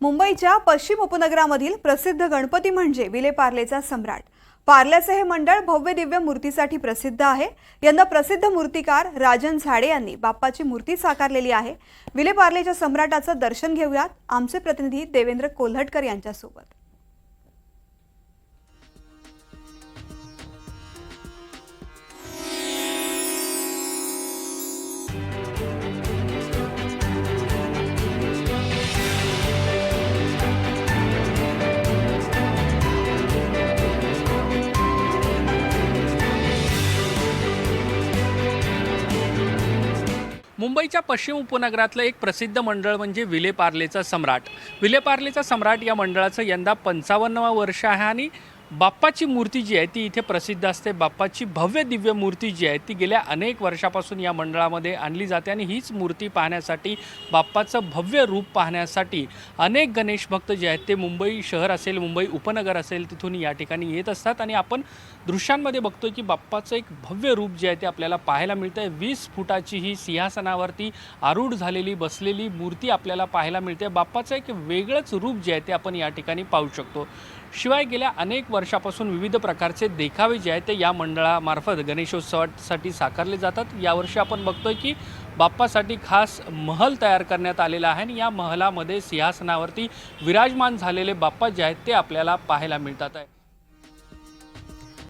मुंबईच्या पश्चिम उपनगरामधील प्रसिद्ध गणपती म्हणजे विलेपार्लेचा सम्राट। पार्ल्याचे हे मंडळ भव्य दिव्य मूर्तीसाठी प्रसिद्ध आहे। यंदा प्रसिद्ध मूर्तिकार राजन झाडे यांनी बाप्पाची मूर्ती साकारलेली आहे। विलेपार्लेच्या सम्राटाचं दर्शन घेऊयात आमचे प्रतिनिधी देवेंद्र कोल्हटकर यांच्यासोबत। मुंबईच्या पश्चिम उपनगरातलं एक प्रसिद्ध मंडळ म्हणजे विलेपार्लेचा सम्राट। विलेपार्लेचा सम्राट या मंडळाचं यंदा 55वं वर्ष आहे आणि बाप्पाची मूर्ती जी आहे ती इथे प्रसिद्ध असते। बाप्पाची भव्य दिव्य मूर्ती जी आहे ती गेल्या अनेक वर्षापासून या मंडळामध्ये आणली जाते आणि हीच मूर्ती पाहण्यासाठी, बाप्पाचं भव्य रूप पाहण्यासाठी अनेक गणेश भक्त जे आहेत ते मुंबई शहर असेल, मुंबई उपनगर असेल तिथून या ठिकाणी येत असतात आणि आपण दृश्यांमध्ये बघतोय की बाप्पाचं एक भव्य रूप जे आहे ते आपल्याला पाहायला मिळतंय। 20 फुटाची ही सिंहासनावरती आरूढ झालेली बसलेली मूर्ती आपल्याला पाहायला मिळते। बाप्पाचं एक वेगळंच रूप जे आहे ते आपण या ठिकाणी पाहू शकतो। शिवाय गेल्या अनेक वर्षापासून विविध प्रकारचे देखावे जे आहेत ते या मंडळामार्फत गणेशोत्सवासाठी साकारले जातात। यावर्षी आपण बघतोय की बाप्पासाठी खास महल तयार करण्यात आलेला आहे आणि या महलामध्ये सिंहासनावरती विराजमान झालेले बाप्पा जे आहेत ते आपल्याला पाहायला मिळतात आहे।